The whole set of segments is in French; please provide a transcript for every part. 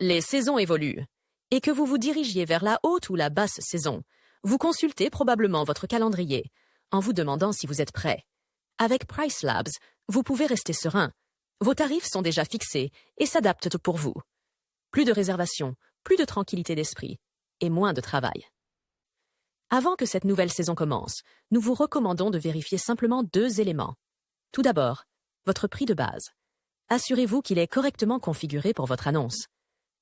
les saisons évoluent, et que vous vous dirigiez vers la haute ou la basse saison, vous consultez probablement votre calendrier, en vous demandant si vous êtes prêt. Avec Price Labs, vous pouvez rester serein. Vos tarifs sont déjà fixés et s'adaptent pour vous. Plus de réservations, plus de tranquillité d'esprit, et moins de travail. Avant que cette nouvelle saison commence, nous vous recommandons de vérifier simplement 2 éléments. Tout d'abord, votre prix de base. Assurez-vous qu'il est correctement configuré pour votre annonce.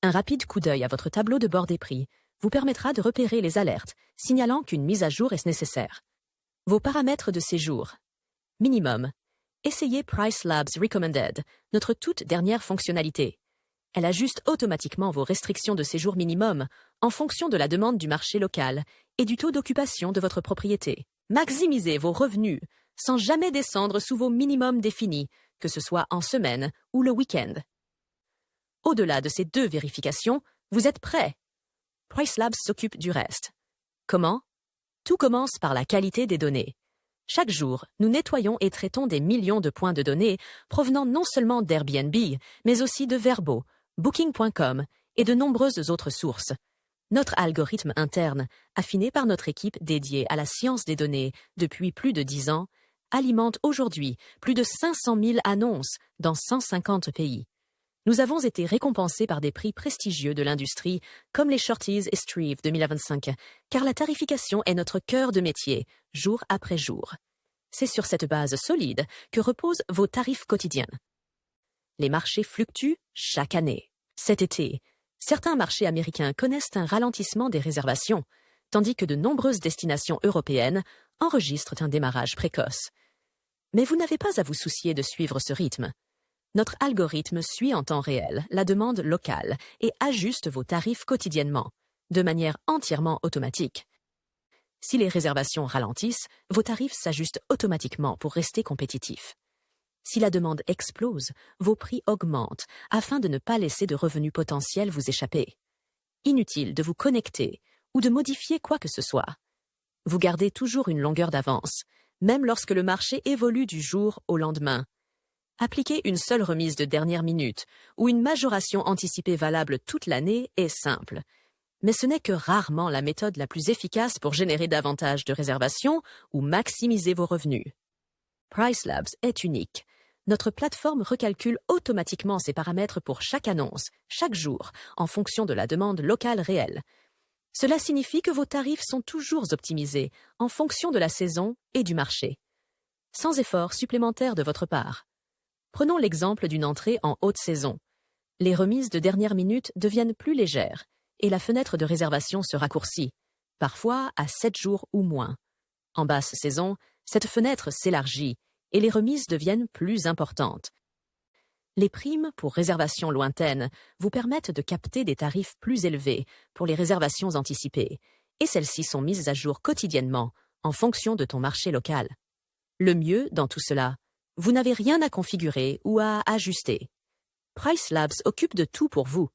Un rapide coup d'œil à votre tableau de bord des prix vous permettra de repérer les alertes signalant qu'une mise à jour est nécessaire. Vos paramètres de séjour. Minimum. Essayez Price Labs Recommended, notre toute dernière fonctionnalité. Elle ajuste automatiquement vos restrictions de séjour minimum en fonction de la demande du marché local et du taux d'occupation de votre propriété. Maximisez vos revenus sans jamais descendre sous vos minimums définis, que ce soit en semaine ou le week-end. Au-delà de ces 2 vérifications, vous êtes prêt. Price Labs s'occupe du reste. Comment? Tout commence par la qualité des données. Chaque jour, nous nettoyons et traitons des millions de points de données provenant non seulement d'Airbnb, mais aussi de Vrbo, Booking.com et de nombreuses autres sources. Notre algorithme interne, affiné par notre équipe dédiée à la science des données depuis plus de 10 ans, alimente aujourd'hui plus de 500 000 annonces dans 150 pays. Nous avons été récompensés par des prix prestigieux de l'industrie, comme les Shorties et Strive 2025, car la tarification est notre cœur de métier, jour après jour. C'est sur cette base solide que reposent vos tarifs quotidiens. Les marchés fluctuent chaque année. Cet été, certains marchés américains connaissent un ralentissement des réservations, tandis que de nombreuses destinations européennes enregistrent un démarrage précoce. Mais vous n'avez pas à vous soucier de suivre ce rythme. Notre algorithme suit en temps réel la demande locale et ajuste vos tarifs quotidiennement, de manière entièrement automatique. Si les réservations ralentissent, vos tarifs s'ajustent automatiquement pour rester compétitifs. Si la demande explose, vos prix augmentent afin de ne pas laisser de revenus potentiels vous échapper. Inutile de vous connecter ou de modifier quoi que ce soit. Vous gardez toujours une longueur d'avance, même lorsque le marché évolue du jour au lendemain. Appliquer une seule remise de dernière minute ou une majoration anticipée valable toute l'année est simple. Mais ce n'est que rarement la méthode la plus efficace pour générer davantage de réservations ou maximiser vos revenus. Price Labs est unique. Notre plateforme recalcule automatiquement ses paramètres pour chaque annonce, chaque jour, en fonction de la demande locale réelle. Cela signifie que vos tarifs sont toujours optimisés en fonction de la saison et du marché, sans effort supplémentaire de votre part. Prenons l'exemple d'une entrée en haute saison. Les remises de dernière minute deviennent plus légères et la fenêtre de réservation se raccourcit, parfois à 7 jours ou moins. En basse saison, cette fenêtre s'élargit et les remises deviennent plus importantes. Les primes pour réservations lointaines vous permettent de capter des tarifs plus élevés pour les réservations anticipées, et celles-ci sont mises à jour quotidiennement en fonction de ton marché local. Le mieux dans tout cela, vous n'avez rien à configurer ou à ajuster. Price Labs occupe de tout pour vous,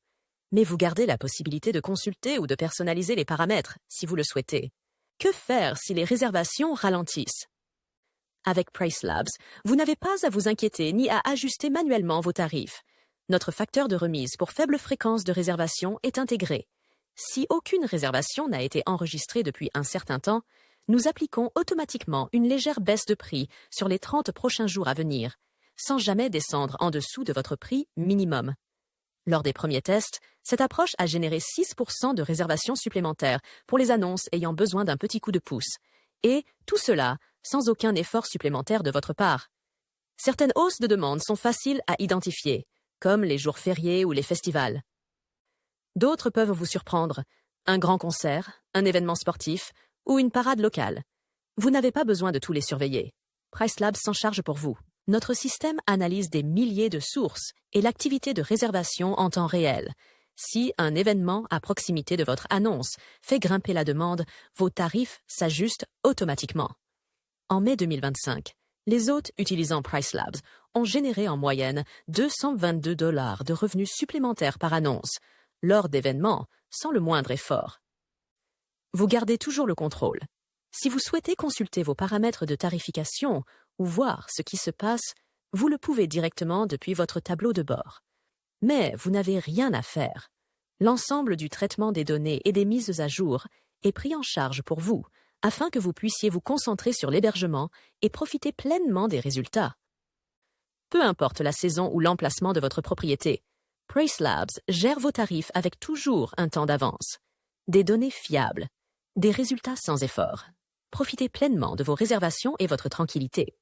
mais vous gardez la possibilité de consulter ou de personnaliser les paramètres si vous le souhaitez. Que faire si les réservations ralentissent? Avec Price Labs, vous n'avez pas à vous inquiéter ni à ajuster manuellement vos tarifs. Notre facteur de remise pour faible fréquence de réservation est intégré. Si aucune réservation n'a été enregistrée depuis un certain temps, nous appliquons automatiquement une légère baisse de prix sur les 30 prochains jours à venir, sans jamais descendre en dessous de votre prix minimum. Lors des premiers tests, cette approche a généré 6% de réservations supplémentaires pour les annonces ayant besoin d'un petit coup de pouce. Et tout cela sans aucun effort supplémentaire de votre part. Certaines hausses de demande sont faciles à identifier, comme les jours fériés ou les festivals. D'autres peuvent vous surprendre, un grand concert, un événement sportif ou une parade locale. Vous n'avez pas besoin de tous les surveiller. Price Labs s'en charge pour vous. Notre système analyse des milliers de sources et l'activité de réservation en temps réel. Si un événement à proximité de votre annonce fait grimper la demande, vos tarifs s'ajustent automatiquement. En mai 2025, les hôtes utilisant Price Labs ont généré en moyenne $222 de revenus supplémentaires par annonce, lors d'événements sans le moindre effort. Vous gardez toujours le contrôle. Si vous souhaitez consulter vos paramètres de tarification ou voir ce qui se passe, vous le pouvez directement depuis votre tableau de bord. Mais vous n'avez rien à faire. L'ensemble du traitement des données et des mises à jour est pris en charge pour vous, afin que vous puissiez vous concentrer sur l'hébergement et profiter pleinement des résultats. Peu importe la saison ou l'emplacement de votre propriété, Price Labs gère vos tarifs avec toujours un temps d'avance. Des données fiables, des résultats sans effort. Profitez pleinement de vos réservations et votre tranquillité.